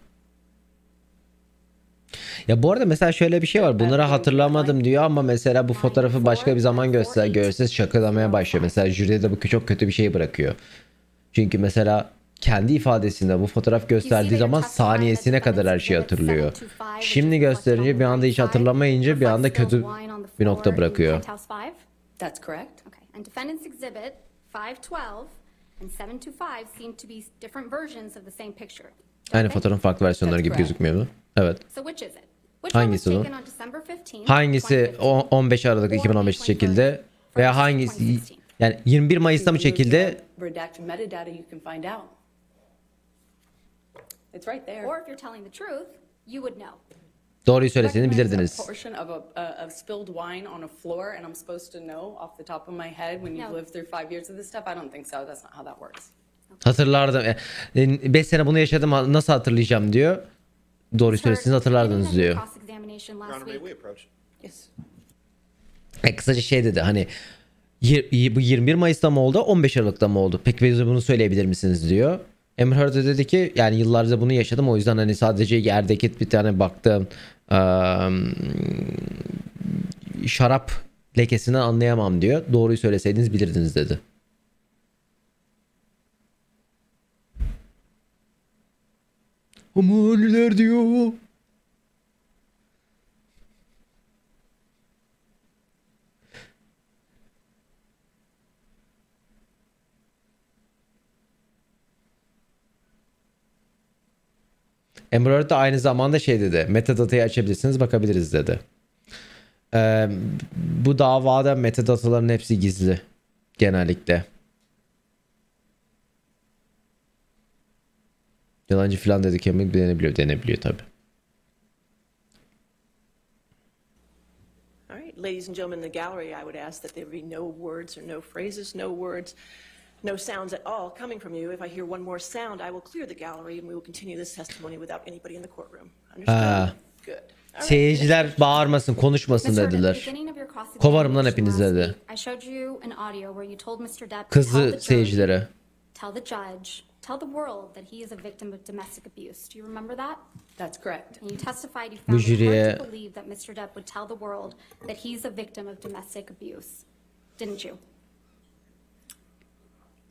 Speaker 1: Ya bu arada mesela şöyle bir şey var. Bunları hatırlamadım diyor ama mesela bu fotoğrafı başka bir zaman görse şakalamaya başlıyor. Mesela jüride de bu çok kötü bir şey bırakıyor. Çünkü mesela kendi ifadesinde bu fotoğraf gösterdiği zaman saniyesine kadar her şeyi hatırlıyor. Şimdi gösterince bir anda hiç hatırlamayınca bir anda kötü bir nokta bırakıyor.
Speaker 2: That's correct.
Speaker 3: Okay. And defendant's exhibit 512 and 725 seem to be different versions of the same picture.
Speaker 1: Aynı fotoğrafın farklı versiyonları gibi gözükmüyor mu? Evet.
Speaker 3: So which is it? Which one was
Speaker 1: Hangisi o?
Speaker 3: taken on December 15th,
Speaker 1: Hangisi
Speaker 3: 2015?
Speaker 1: 15 Aralık 2015 çekildi veya hangisi yani 21 Mayıs'ta mı çekildi?
Speaker 2: Redacted metadata you can find out. It's right there.
Speaker 3: Or if you're telling the truth, you would know.
Speaker 1: Doğruyu söyleseniz
Speaker 2: Recognize
Speaker 1: bilirdiniz.
Speaker 2: a portion of spilled wine on a floor, and I'm supposed to know off the top of my head when you've
Speaker 3: No.
Speaker 2: lived through 5 years of this stuff. I don't think so. That's not how that works.
Speaker 1: Hatırlardım. 5 sene bunu yaşadım, nasıl hatırlayacağım diyor. Doğruyu söyleseniz hatırlardınız diyor.
Speaker 3: Cross-examination last
Speaker 4: Your Honor, may
Speaker 3: week.
Speaker 4: we approach?
Speaker 5: Yes.
Speaker 1: Kısaca şey dedi, hani bu 21 Mayıs'ta mı oldu, 15 Aralık'ta mı oldu? Peki bize bunu söyleyebilir misiniz diyor. Amber Heard de dedi ki yani yıllarca bunu yaşadım, o yüzden hani sadece yerdeki bir tane baktığım şarap lekesinden anlayamam diyor. Doğruyu söyleseydiniz bilirdiniz dedi. Ama ünlüler diyor. Amber Heard de aynı zamanda şey dedi. Metadata'yı açabilirsiniz, bakabiliriz dedi. Bu davada metadataların hepsi gizli. Genellikle. Yalancı falan dedi, kemik denebiliyor tabi.
Speaker 5: All right, ladies and gentlemen in the gallery, I would ask that there be no words or no phrases, no words, no sounds at all coming from you. If I hear one more sound, I will clear the gallery and we will continue this testimony without anybody in the courtroom. Understood? Good. All right.
Speaker 1: Seyirciler bağırmasın, konuşmasın
Speaker 3: Mr. Depp,
Speaker 1: dediler.
Speaker 3: at the beginning of your cross-examination
Speaker 1: Kovarım lan hepiniz
Speaker 3: last
Speaker 1: dedi.
Speaker 3: week, I showed you an audio where you told Mr. Depp to tell
Speaker 1: Kızdı
Speaker 3: the jury,
Speaker 1: seyircilere.
Speaker 3: tell the judge, tell the world that he is a victim of domestic abuse. Do you remember that?
Speaker 2: That's correct.
Speaker 3: And you testified you
Speaker 1: Bu
Speaker 3: found it
Speaker 1: jüriye
Speaker 3: hard to believe that Mr. Depp would tell the world that he's a victim of domestic abuse. Didn't you?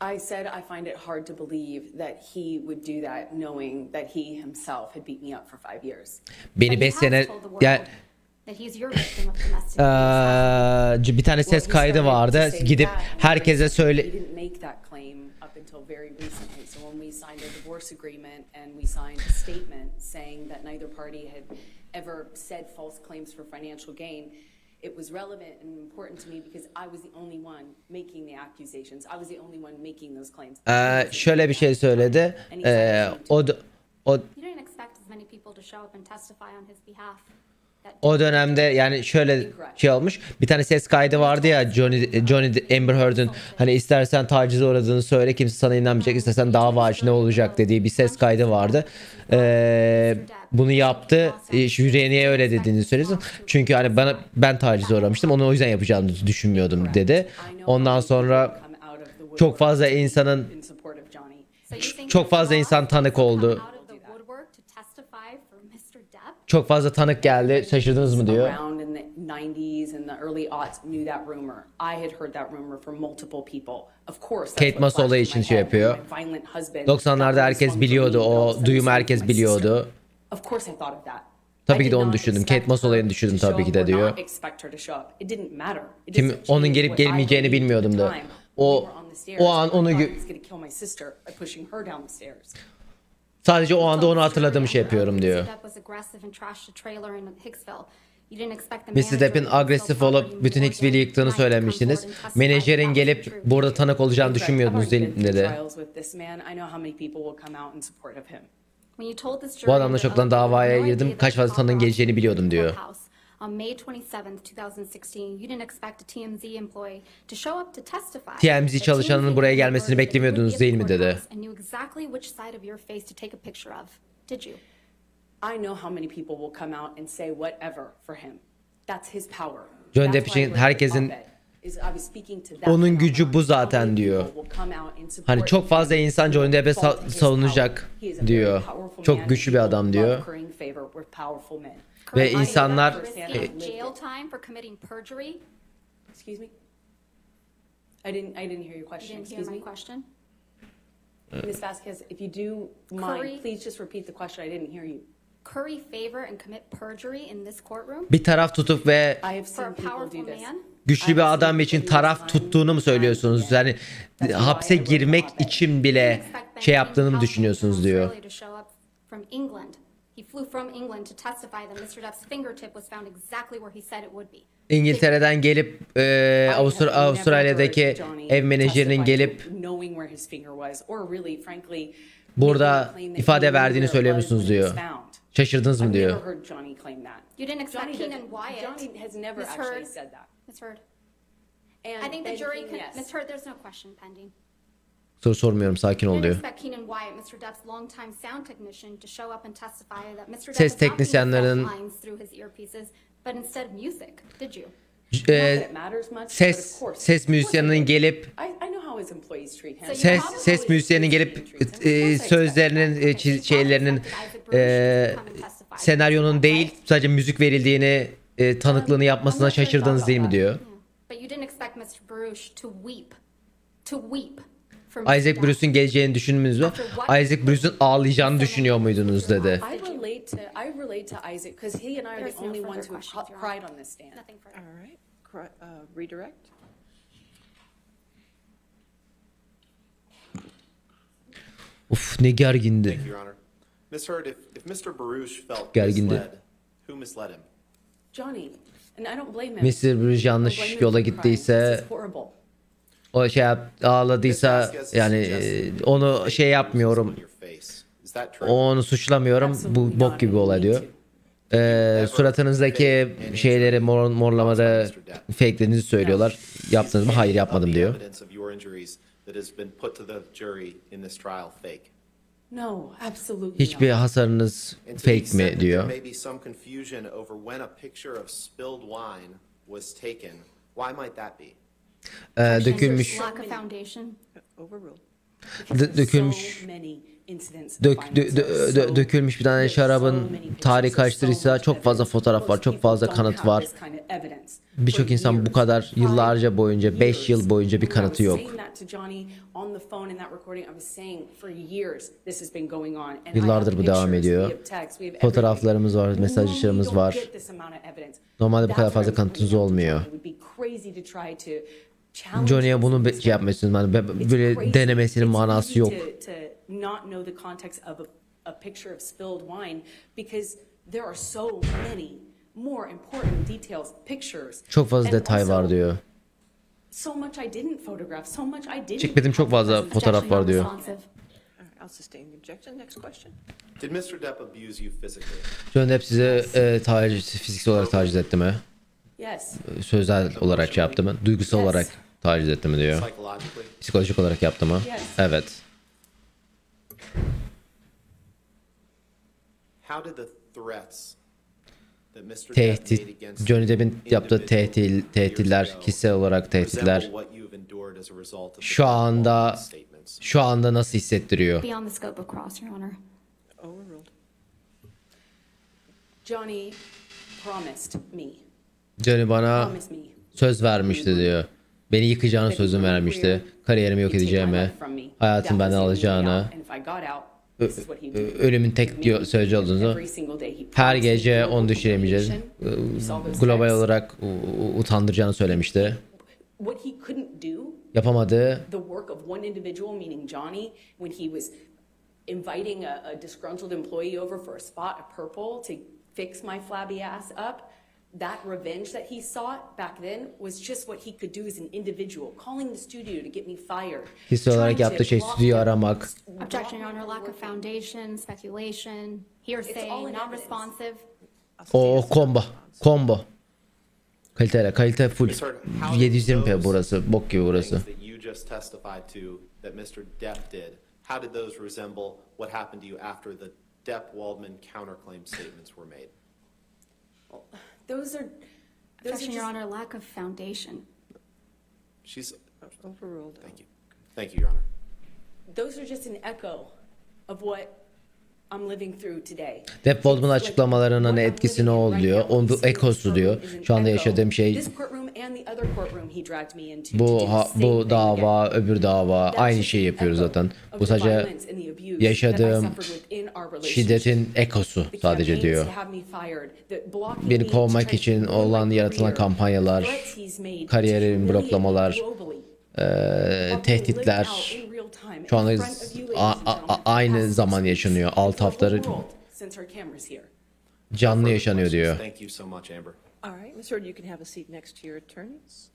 Speaker 2: I said I find it hard to believe that he would do that knowing that he himself had beat me up for 5 years.
Speaker 1: Beni
Speaker 3: But
Speaker 1: 5
Speaker 3: you
Speaker 1: sene
Speaker 3: have told the world
Speaker 1: ya
Speaker 3: that he's your victim of domestic abuse.
Speaker 1: bir tane ses kaydı vardı. Gidip herkese söyle.
Speaker 2: He didn't make that claim up until very recently. So when we signed a divorce agreement and we signed a statement saying that neither party had ever said false claims for financial gain, it was relevant and important to me because I was the only one making the accusations. I was the only one making those claims.
Speaker 1: Şöyle bir şey söyledi. O
Speaker 3: You didn't expect as many people to show up and testify on his behalf.
Speaker 1: O dönemde yani şöyle şey olmuş. Bir tane ses kaydı vardı ya, Johnny Amber Heard'ın hani istersen tacize uğradığını söyle, kimse sana inanmayacak, istersen dava aç ne olacak dediği bir ses kaydı vardı. Bunu yaptı. Jüriye niye öyle dediğini söylesin. Çünkü hani ben tacize uğramıştım. Onu o yüzden yapacağını düşünmüyordum dedi. Ondan sonra çok fazla insan tanık oldu. Çok fazla tanık geldi. Şaşırdınız mı diyor. Kate Moss olayı için şey yapıyor. 90'larda herkes biliyordu. O duyumu herkes biliyordu. Tabii ki de onu düşündüm. Kate Moss olayını düşündüm tabii ki de diyor. Onun gelip gelmeyeceğini bilmiyordum da. O an onu sadece o anda onu hatırladığım şey yapıyorum diyor. Mr. Depp'in agresif olup bütün Hicksville'i yıktığını söylemiştiniz. Menajerin gelip burada tanık olacağını düşünmüyordunuz dedi. Bu adamla çoktan davaya girdim. Kaç fazla tanığın geleceğini biliyordum diyor. TMZ çalışanının buraya gelmesini beklemiyordunuz değil mi dedi. Johnny Depp için herkesin onun gücü bu zaten diyor. Hani çok fazla insan Johnny Depp'e savunacak diyor. Çok güçlü bir adam diyor. Ve insanlar
Speaker 2: Ms. Vasquez, if you do mind, please just repeat the question. I didn't hear you.
Speaker 3: Curry favor and commit perjury in this courtroom?
Speaker 1: Bir taraf tutup ve güçlü bir adam için taraf tuttuğunu mu söylüyorsunuz? Yani hapse girmek için bile şey yaptığını mı düşünüyorsunuz diyor.
Speaker 3: flew from England to testify that Mr. Depp's fingertip was found exactly where he said it would be.
Speaker 1: İngiltere'den gelip Avustralya'daki ev menajerinin gelip burada ifade verdiğini söylüyor musunuz diyor. Şaşırdınız mı diyor.
Speaker 3: You didn't expect Keenan Wyatt.
Speaker 2: Johnny has never actually said that.
Speaker 3: Ms. Heard. I think the jury can, Ms. Heard, there's no question pending.
Speaker 1: Soru sormuyorum, sakin ol
Speaker 3: You didn't
Speaker 1: diyor.
Speaker 3: expect Keenan Wyatt, Mr. Depp's longtime sound technician, to show up and testify that Mr. Depp
Speaker 1: Ses
Speaker 3: was not being
Speaker 1: teknisyenlerin-
Speaker 3: fed lines through his earpieces, but instead music. Did you?
Speaker 1: Ses müzisyeninin gelip ses müzisyeninin gelip sözlerinin şeylerinin senaryonun değil sadece müzik verildiğini tanıklığını yapmasına şaşırdınız değil mi diyor.
Speaker 3: But you didn't expect Mr. Baruch to weep for Mr.
Speaker 1: Isaac
Speaker 3: Depp.
Speaker 1: Bruce'un geleceğini düşündünüz mü? Isaac Bruce'un ağlayacağını düşünüyor muydunuz dedi.
Speaker 2: I relate to Isaac because he and I are the only ones who cried on this stand.
Speaker 3: Nothing further.
Speaker 5: All right. Redirect.
Speaker 1: Uf ne gergindi.
Speaker 4: Thank you, Your Honor. Ms. Heard, if Mr. Baruch felt
Speaker 1: Gergindi.
Speaker 4: misled, who misled him?
Speaker 2: Johnny, and I don't blame him.
Speaker 1: Mr. Bruce yanlış yola gittiyse o şey ağladıysa yani onu şey yapmıyorum. Onu suçlamıyorum. Bu bok gibi olay diyor. Suratınızdaki şeyleri morlamada fakelediğinizi söylüyorlar. Yaptınız mı? Hayır yapmadım diyor.
Speaker 2: No, absolutely
Speaker 1: Hiçbir
Speaker 2: not.
Speaker 1: hasarınız fake mi diyor. Dökülmüş
Speaker 3: Lack of foundation.
Speaker 5: Overruled.
Speaker 1: dökülmüş
Speaker 2: So many incidents of violence.
Speaker 1: dökülmüş bir tane şarabın tarihi kaçtıysa çok fazla fotoğraf var, çok fazla kanıt var. Birçok insan bu kadar yıllarca boyunca, 5 yıl boyunca bir kanıtı yok. Yıllardır bu devam ediyor. Fotoğraflarımız var, mesajlarımız var. Normalde bu kadar fazla kanıtınız olmuyor. Johnny'e bunu şey yapmasın, yani böyle denemesinin manası yok. Çok fazla detay var diyor. Çekmediğim çok fazla fotoğraf var diyor.
Speaker 5: I'll sustain the objection. Next question.
Speaker 4: Did Mr. Depp abuse you physically?
Speaker 1: Johnny Depp size fiziksel olarak taciz etti mi? Sözel olarak şey yaptı mı? Duygusal olarak taciz etti mi diyor. Psikolojik olarak yaptı mı? Evet.
Speaker 4: How did the threats that Mr. Depp
Speaker 1: Tehdit,
Speaker 4: made against
Speaker 1: Johnny Depp'in yaptığı tehditler, kişisel olarak tehditler
Speaker 4: resemble what you've endured as a result of the
Speaker 1: şu anda nasıl hissettiriyor?
Speaker 3: Beyond the scope of cross, Your Honor.
Speaker 5: Overruled.
Speaker 2: Johnny promised me.
Speaker 1: Johnny bana
Speaker 2: Promised me.
Speaker 1: söz vermişti diyor. Beni yıkacağını sözünü vermişti. Kariyerimi yok edeceğimi, hayatımı benden alacağını, ölümün tek diyor, sözcü olduğunu, her gece onu düşüremeyeceğiz, global olarak utandıracağını söylemişti. Yapamadığı
Speaker 2: The work of one individual, meaning Johnny, when he was inviting a disgruntled employee over for a spot of purple to fix my flabby ass up, that revenge that he sought back then was just what he could do as an individual, calling the studio to get me fired.
Speaker 1: kişisel olarak yaptığı şey stüdyoyu aramak.
Speaker 3: Objection, Your Honor. Lack of foundation, speculation, hearsay, non-responsive.
Speaker 1: O combo. Kalite full. 720p burası. Bok gibi burası.
Speaker 4: that you just testified to that Mr. Depp did, how did those resemble what happened to you after the Depp-Waldman counterclaim statements were made?
Speaker 2: Those are
Speaker 3: Objection, Your
Speaker 2: just,
Speaker 3: Honor. Lack of foundation.
Speaker 4: She's
Speaker 5: Overruled.
Speaker 4: thank you. Thank you, Your Honor.
Speaker 2: those are just an echo of what I'm living through today.
Speaker 1: Depp Waldman açıklamalarının etkisi ne oldu diyor. Onun bu ekosu diyor. Şu anda yaşadığım şey bu dava, öbür dava aynı şeyi yapıyoruz zaten. Bu sadece yaşadığım şiddetin ekosu sadece diyor. Beni kovmak için olan yaratılan kampanyalar, kariyerim bloklamalar, tehditler şu anda aynı zaman yaşanıyor. 6 haftadır
Speaker 2: monitored cameras here.
Speaker 1: Canlı yaşanıyor diyor.
Speaker 4: Thank you so much, Amber.
Speaker 5: All right, Ms. Heard, you can have a seat next to your attorneys.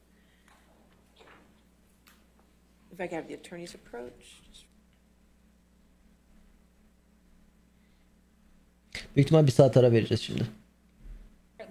Speaker 5: If I can have the attorneys approach.
Speaker 1: Büyük ihtimal bir saat ara vereceğiz şimdi.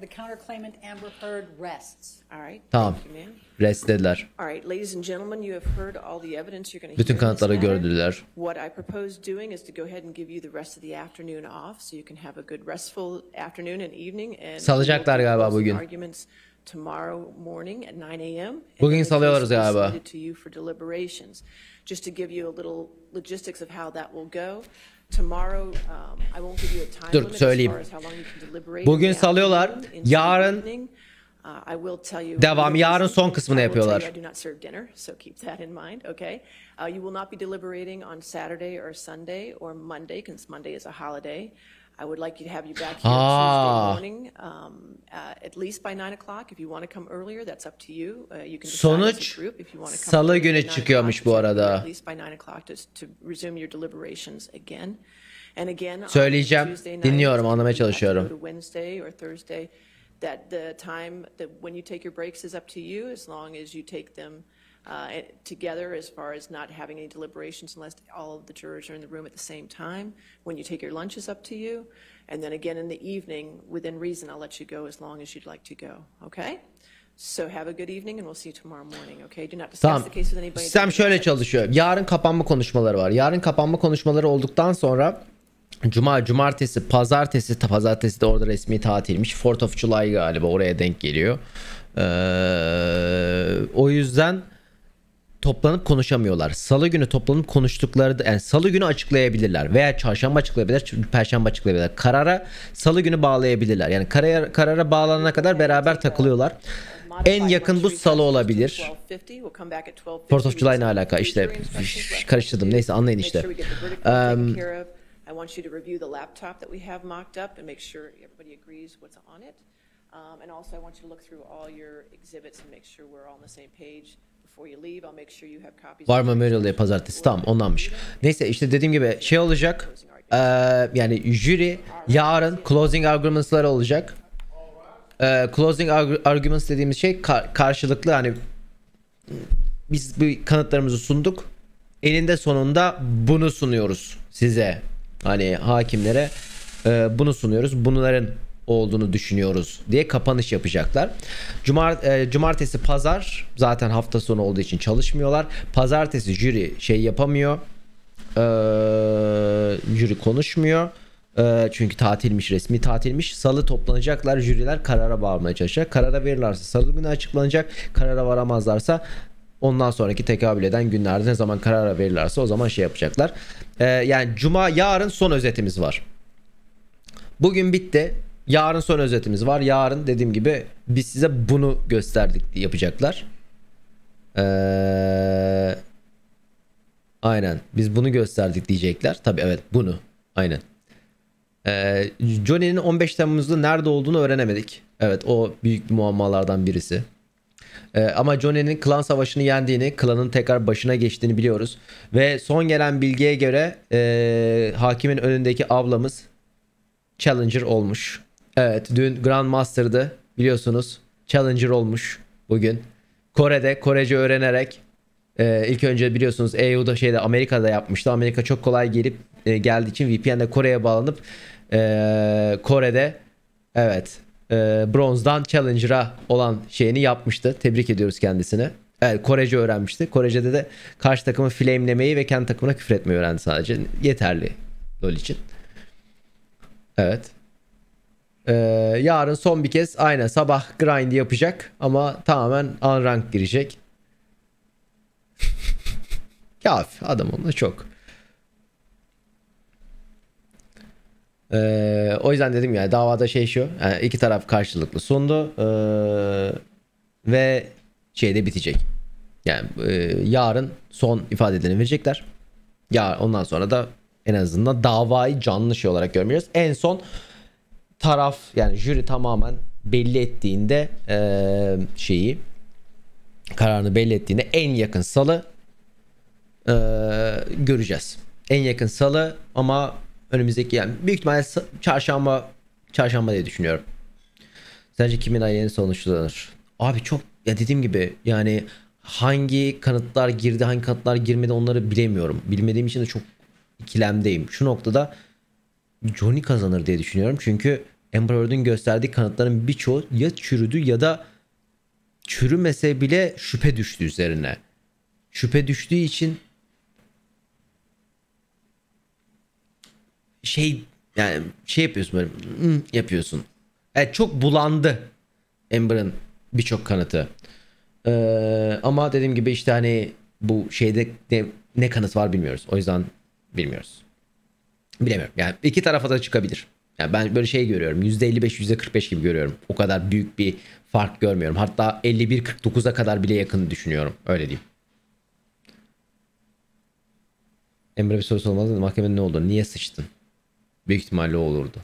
Speaker 6: The counterclaimant Amber Heard rests.
Speaker 5: All right.
Speaker 1: Tamam.
Speaker 5: Thank you, ma'am.
Speaker 1: Rest dediler.
Speaker 5: All right, ladies and gentlemen, you have heard all the evidence you're going to hear.
Speaker 1: Bütün
Speaker 5: in this
Speaker 1: kanıtları
Speaker 5: matter.
Speaker 1: gördüler.
Speaker 5: What I propose doing is to go ahead and give you the rest of the afternoon off so you can have a good restful afternoon and evening. And
Speaker 1: Salacaklar
Speaker 5: we will
Speaker 1: galiba
Speaker 5: close
Speaker 1: bugün.
Speaker 5: arguments tomorrow morning at 9 a.m.
Speaker 1: Bugün salıyoruz
Speaker 5: And the case will be
Speaker 1: galiba.
Speaker 5: submitted to you for deliberations. Just to give you a little logistics of how that will go. Tomorrow, I won't give you a time
Speaker 1: Dur,
Speaker 5: limit
Speaker 1: söyleyeyim.
Speaker 5: as far as how long you can deliberate.
Speaker 1: Bugün
Speaker 5: in the
Speaker 1: salıyorlar.
Speaker 5: afternoon, into the
Speaker 1: Yarın
Speaker 5: evening. I will tell you.
Speaker 1: devam. Yarın son kısmını
Speaker 5: I will tell you
Speaker 1: yapıyorlar.
Speaker 5: I do not serve dinner, so keep that in mind, okay? You will not be deliberating on Saturday or Sunday or Monday, because Monday is a holiday. I would like you to have you back here Tuesday morning, at least by 9 o'clock. If you want to come earlier, that's up to you. You can decide as
Speaker 1: Sonuç
Speaker 5: a group if you want to come
Speaker 1: Salı
Speaker 5: earlier
Speaker 1: günü
Speaker 5: than 9
Speaker 1: çıkıyormuş bu
Speaker 5: o'clock,
Speaker 1: arada.
Speaker 5: at least by 9 o'clock to resume your deliberations again. And again, on
Speaker 1: Söyleyeceğim.
Speaker 5: Tuesday night,
Speaker 1: Dinliyorum, anlamaya
Speaker 5: you have to
Speaker 1: çalışıyorum.
Speaker 5: go to Wednesday or Thursday. That the time that when you take your breaks is up to you, as long as you take them together, as far as not having any deliberations unless all of the jurors are in the room at the same time. When you take your lunch is up to you. And then again in the evening, within reason, I'll let you go as long as you'd like to go. Okay? So have a good evening and we'll see you tomorrow morning. Okay? Do not discuss
Speaker 1: Tamam.
Speaker 5: the case with anybody.
Speaker 1: Sistem şöyle çalışıyor. Yarın kapanma konuşmaları var. Yarın kapanma konuşmaları olduktan sonra Cuma, cumartesi, pazartesi de orada resmi tatilmiş. 4th of July galiba oraya denk geliyor. O yüzden toplanıp konuşamıyorlar. Salı günü toplanıp konuştukları da, yani salı günü açıklayabilirler veya çarşamba açıklayabilirler, perşembe açıklayabilirler. Karara salı günü bağlayabilirler. Yani karara bağlanana kadar beraber takılıyorlar. En yakın bu salı olabilir. 4th of July ne alaka? İşte karıştırdım. Neyse anlayın işte.
Speaker 5: I want you to review the laptop that we have mocked up and make sure everybody agrees what's on it. And also I want you to look through all your exhibits and make sure we're all on the same page before you leave. I'll make sure you have copies.
Speaker 1: Var Memorial Day pazartesi, tamam ondanmış. Neyse işte dediğim gibi şey olacak. Yani jüri yarın closing arguments'ları olacak. Closing arguments dediğimiz şey karşılıklı, hani biz bu kanıtlarımızı sunduk. Eninde sonunda bunu sunuyoruz size. Hani hakimlere bunu sunuyoruz. Bunların olduğunu düşünüyoruz diye kapanış yapacaklar. Cumartesi, pazar zaten hafta sonu olduğu için çalışmıyorlar. Pazartesi jüri şey yapamıyor. Jüri konuşmuyor. Çünkü tatilmiş, resmi tatilmiş. Salı toplanacaklar, jüriler karara bağlamaya çalışacak. Karara verirlerse salı günü açıklanacak. Karara varamazlarsa ondan sonraki tekabül eden günlerde ne zaman karara verirlerse o zaman şey yapacaklar. Yani yarın son özetimiz var. Bugün bitti. Yarın son özetimiz var. Yarın dediğim gibi biz size bunu gösterdik yapacaklar. Aynen. Biz bunu gösterdik diyecekler. Tabii evet bunu. Aynen. Johnny'nin 15 Temmuz'da nerede olduğunu öğrenemedik. Evet, o büyük muammalardan birisi. Ama Johnny'nin klan savaşını yendiğini, klanın tekrar başına geçtiğini biliyoruz. Ve son gelen bilgiye göre hakimin önündeki ablamız Challenger olmuş. Evet, dün Grandmaster'dı biliyorsunuz. Challenger olmuş bugün. Kore'de Korece öğrenerek ilk önce biliyorsunuz EU'da Amerika'da yapmıştı. Amerika çok kolay geldiği için VPN'de Kore'ye bağlanıp Kore'de evet bronzdan Challenger'a olan şeyini yapmıştı. Tebrik ediyoruz kendisine. Evet, Korece öğrenmişti. Korece'de de karşı takımı flamelemeyi ve kendi takımına küfür etmeyi öğrendi sadece. Yeterli LoL için. Evet. Yarın son bir kez aynen sabah grind yapacak ama tamamen unranked girecek. Kafi adam onunla çok. O yüzden dedim ya, davada şey şu, yani iki taraf karşılıklı sundu ve şeyde bitecek. Yani yarın son ifadelerini verecekler. Ya ondan sonra da en azından davayı canlı şey olarak görmeyeceğiz. En son taraf, yani jüri tamamen belli ettiğinde kararını belli ettiğinde en yakın salı göreceğiz. En yakın salı ama Önümüzdeki yani büyük ihtimalle çarşamba diye düşünüyorum. Sence kimin aleyhine sonuçlanır? Abi çok ya dediğim gibi yani hangi kanıtlar girdi hangi kanıtlar girmedi onları bilemiyorum. Bilmediğim için de çok ikilemdeyim. Şu noktada Johnny kazanır diye düşünüyorum. Çünkü Amber Heard'ın gösterdiği kanıtların birçoğu ya çürüdü ya da çürümese bile şüphe düştü üzerine. Şüphe düştüğü için yani yapıyorsun böyle yapıyorsun. Evet çok bulandı Amber'ın birçok kanıtı. Ama dediğim gibi işte hani bu şeyde ne kanıt var bilmiyoruz. O yüzden bilmiyoruz. Bilemiyorum. Yani iki tarafa da çıkabilir. Yani ben böyle şey görüyorum. %55 %45 gibi görüyorum. O kadar büyük bir fark görmüyorum. Hatta 51-49'a kadar bile yakın düşünüyorum. Öyle diyeyim. Emre bir sorusu olmaz mı? Mahkemenin ne oldu? Niye sıçtın? Büyük ihtimalle o olurdu.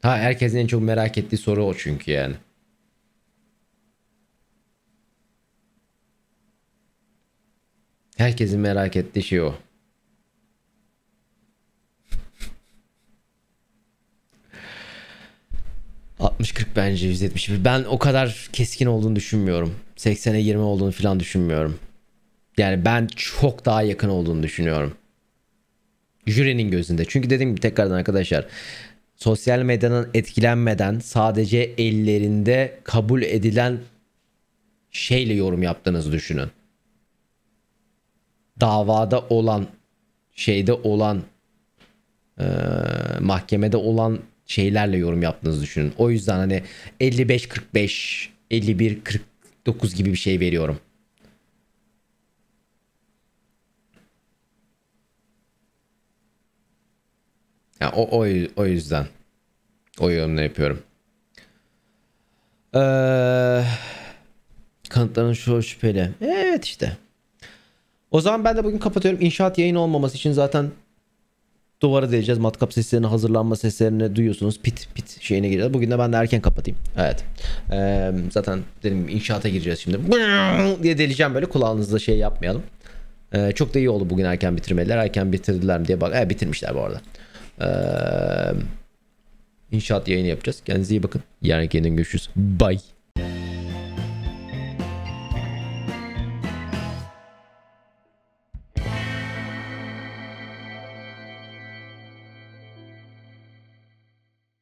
Speaker 1: Ha herkesin en çok merak ettiği soru o çünkü yani. Herkesin merak ettiği şey o. ...60-40 bence %71. Ben o kadar keskin olduğunu düşünmüyorum. 80'e 20 olduğunu falan düşünmüyorum. Yani ben çok daha yakın olduğunu düşünüyorum. Jürinin gözünde. Çünkü dediğim gibi tekrardan arkadaşlar... ...sosyal medyadan etkilenmeden... ...sadece ellerinde kabul edilen... ...şeyle yorum yaptığınızı düşünün. Davada olan... ...şeyde olan... ...mahkemede olan... şeylerle yorum yaptığınızı düşünün. O yüzden hani 55-45, 51-49 gibi bir şey veriyorum. Yani o yüzden o yorumları yapıyorum. Kanıtların şu şüpheli. Evet işte. O zaman ben de bugün kapatıyorum. İnşaat yayın olmaması için zaten duvara değeceğiz. Matkap seslerini, hazırlanma seslerini duyuyorsunuz. Pit şeyine gireceğiz. Bugün de ben de erken kapatayım. Evet. Zaten dedim inşaata gireceğiz şimdi. diye deleceğim böyle. Kulağınızda şey yapmayalım. Çok da iyi oldu bugün erken bitirmeler. Erken bitirdiler mi diye bak. Bitirmişler bu arada. İnşaat yayını yapacağız. Kendinize iyi bakın. Yarın yeniden görüşürüz. Bye.